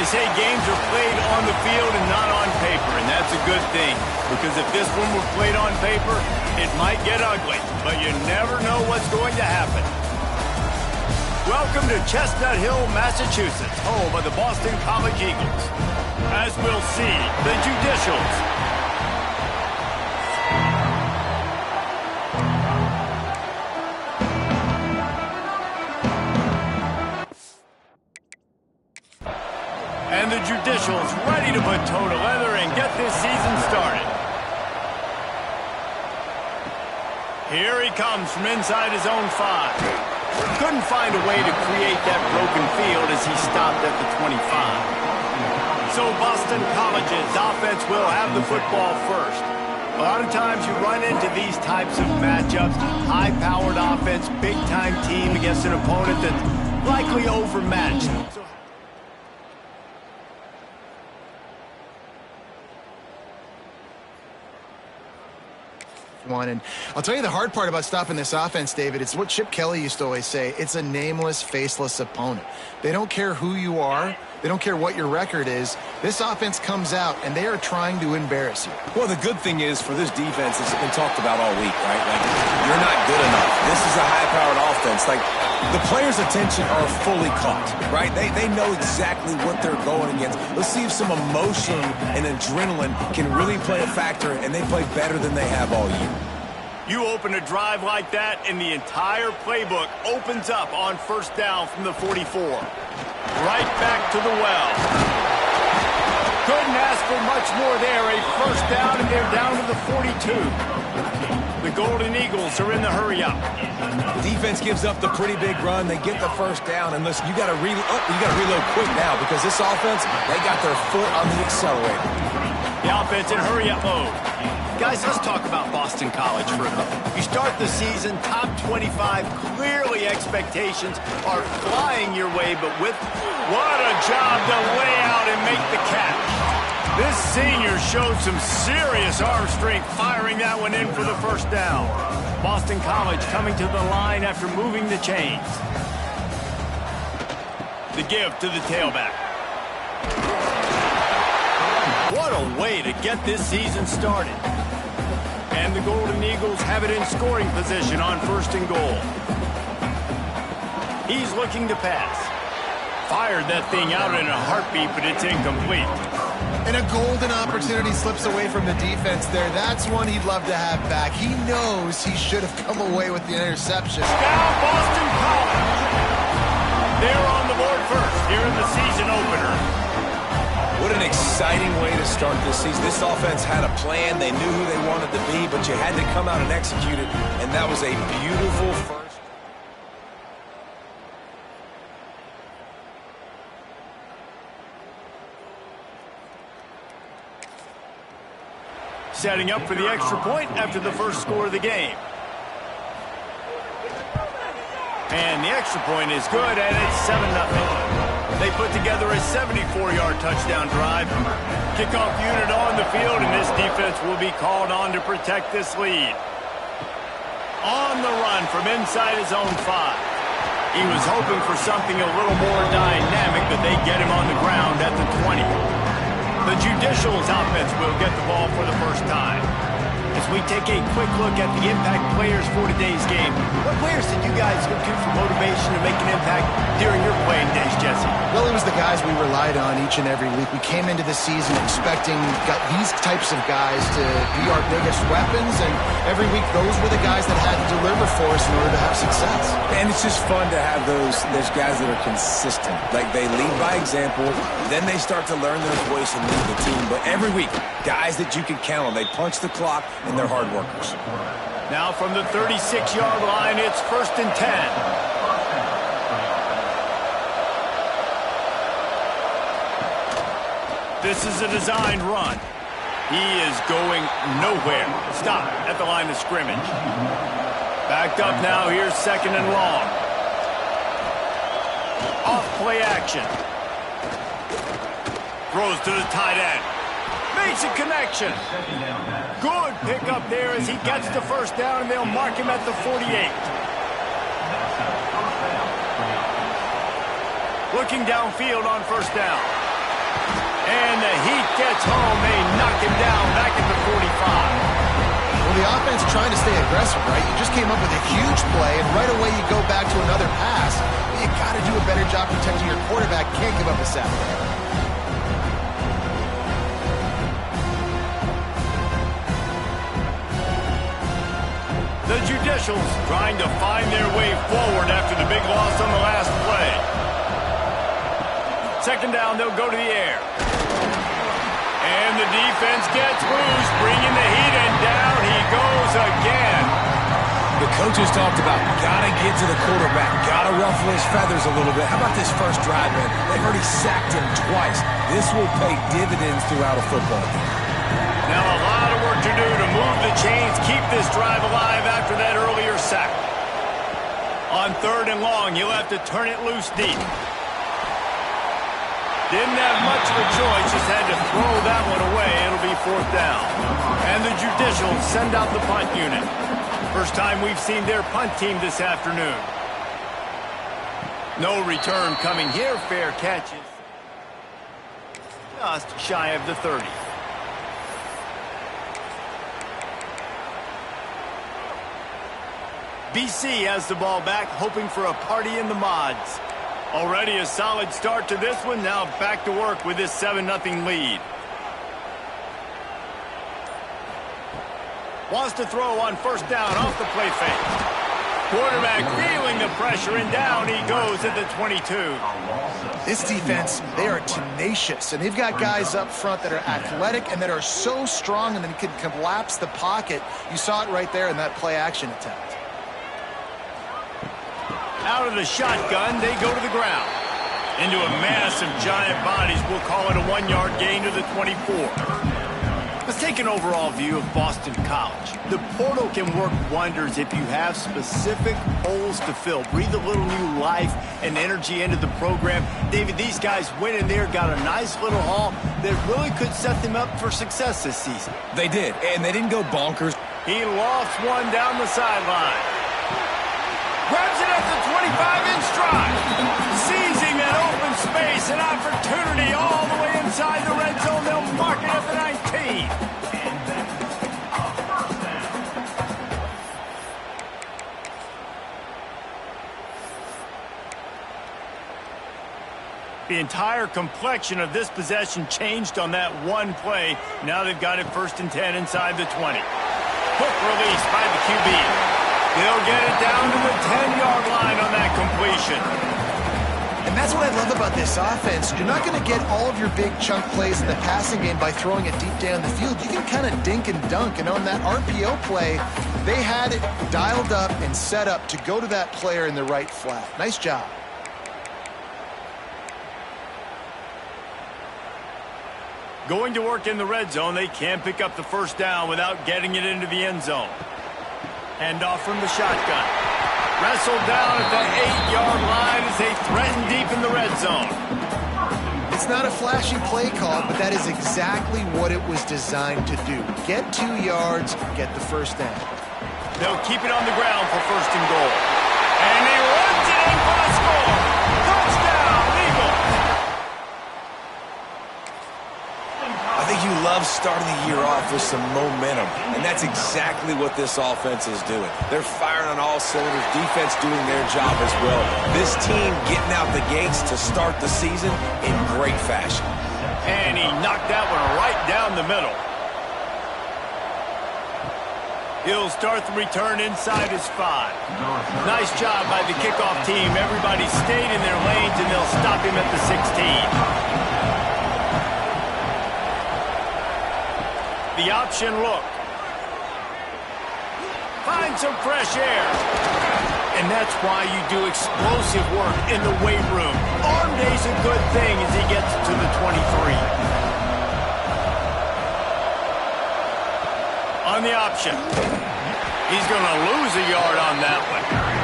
They say games are played on the field and not on paper, and that's a good thing. Because if this one were played on paper, it might get ugly. But you never know what's going to happen. Welcome to Chestnut Hill, Massachusetts, home of the Boston College Eagles. As we'll see, the Judicials. And the Judicials ready to put toe to leather and get this season started. Here he comes from inside his own 5. Couldn't find a way to create that broken field as he stopped at the 25. So Boston College's offense will have the football first. A lot of times you run into these types of matchups, high-powered offense, big-time team against an opponent that's likely overmatched. And I'll tell you the hard part about stopping this offense, David, it's what Chip Kelly used to always say. It's a nameless, faceless opponent. They don't care who you are. They don't care what your record is. This offense comes out, and they are trying to embarrass you. Well, the good thing is for this defense, it's been talked about all week, right? Like, you're not good enough. This is a high-powered offense. Like, the players' attention are fully caught, right? They know exactly what they're going against. Let's see if some emotion and adrenaline can really play a factor, and they play better than they have all year. You open a drive like that, and the entire playbook opens up on first down from the 44. Right back to the well. Couldn't ask for much more there. A first down, and they're down to the 42. The Golden Eagles are in the hurry-up. Defense gives up the pretty big run. They get the first down, and listen, you got to reload quick now because this offense, they got their foot on the accelerator. The offense in hurry-up mode. Guys, let's talk about Boston College for a minute. You start the season, top 25, clearly expectations are flying your way, but with what a job to lay out and make the catch. This senior showed some serious arm strength firing that one in for the first down. Boston College coming to the line after moving the chains. The give to the tailback. What a way to get this season started. And the Golden Eagles have it in scoring position on first and goal. He's looking to pass. Fired that thing out in a heartbeat, but it's incomplete. And a golden opportunity slips away from the defense there. That's one he'd love to have back. He knows he should have come away with the interception. Now Boston College. They're on the board first here in the season opener. What an exciting way to start this season. This offense had a plan. They knew who they wanted to be, but you had to come out and execute it, and that was a beautiful first. Setting up for the extra point after the first score of the game. And the extra point is good, and it's 7-0. They put together a 74-yard touchdown drive. Kickoff unit on the field, and this defense will be called on to protect this lead. On the run from inside his own 5. He was hoping for something a little more dynamic, but they get him on the ground at the 20. The Judicials offense will get the ball for the first time. As we take a quick look at the impact players for today's game, what players did you guys go to for motivation to make an impact during your playing days, Jesse? Well, it was the guys we relied on each and every week. We came into the season expecting these types of guys to be our biggest weapons, and every week those were the guys that had to deliver for us in order to have success. And it's just fun to have those guys that are consistent. Like, they lead by example, then they start to learn their voice and lead the team. But every week, guys that you can count on. They punch the clock, and they're hard workers. Now from the 36-yard line, it's 1st and 10. This is a designed run. He is going nowhere. Stop at the line of scrimmage. Backed up now. Here's 2nd and long. Off play action. Throws to the tight end. Makes a connection. Good pickup there as he gets the first down, and they'll mark him at the 48. Looking downfield on first down. And the heat gets home. They knock him down back at the 45. Well, the offense trying to stay aggressive, right? You just came up with a huge play, and right away you go back to another pass. You got to do a better job protecting your quarterback. Can't give up a sack. The Judicials trying to find their way forward after the big loss on the last play. Second down, they'll go to the air. And the defense gets bruised, bringing the heat, and down he goes again. The coaches talked about got to get to the quarterback, got to ruffle his feathers a little bit. How about this first drive, man? They've already sacked him twice. This will pay dividends throughout a football game. Now a lot of work to do to move the chains, keep this drive alive after that earlier sack. On 3rd and long, he'll have to turn it loose deep. Didn't have much of a choice, just had to throw that one away. It'll be 4th down. And the Judicials send out the punt unit. First time we've seen their punt team this afternoon. No return coming here. Fair catches. Just shy of the 30. BC has the ball back, hoping for a party in the mods. Already a solid start to this one. Now back to work with this 7-0 lead. Wants to throw on 1st down off the play fake. Quarterback feeling the pressure, and down he goes at the 22. This defense, they are tenacious, and they've got guys up front that are athletic and that are so strong and then can collapse the pocket. You saw it right there in that play-action attempt. Out of the shotgun, they go to the ground. Into a mass of giant bodies, we'll call it a 1-yard gain to the 24. Let's take an overall view of Boston College. The portal can work wonders if you have specific holes to fill. Breathe a little new life and energy into the program. David, these guys went in there, got a nice little haul that really could set them up for success this season. They did, and they didn't go bonkers. He lofts one down the sideline. Grabs it at the 25 in stride. Seizing that open space, an opportunity all the way inside the red zone. They'll mark it at the 19. The entire complexion of this possession changed on that one play. Now they've got it 1st and 10 inside the 20. Quick release by the QB. They'll get it down to the 10-yard line on that completion. And that's what I love about this offense. You're not going to get all of your big chunk plays in the passing game by throwing it deep down the field. You can kind of dink and dunk. And on that RPO play, they had it dialed up and set up to go to that player in the right flat. Nice job. Going to work in the red zone, they can't pick up the 1st down without getting it into the end zone. Hand off from the shotgun. Wrestled down at the 8-yard line as they threaten deep in the red zone. It's not a flashy play call, but that is exactly what it was designed to do. Get 2 yards, get the 1st down. They'll keep it on the ground for 1st and goal. And he runs it in for a score. Touchdown, Eagle. I think you love starting the year off with some momentum, and that's exactly what this offense is doing. They're firing on all cylinders, defense doing their job as well. This team getting out the gates to start the season in great fashion. And he knocked that one right down the middle. He'll start the return inside his 5. Nice job by the kickoff team. Everybody stayed in their lanes, and they'll stop him at the 16. The option look. Find some fresh air. And that's why you do explosive work in the weight room. Arm day's a good thing as he gets to the 23. On the option. He's going to lose a yard on that one.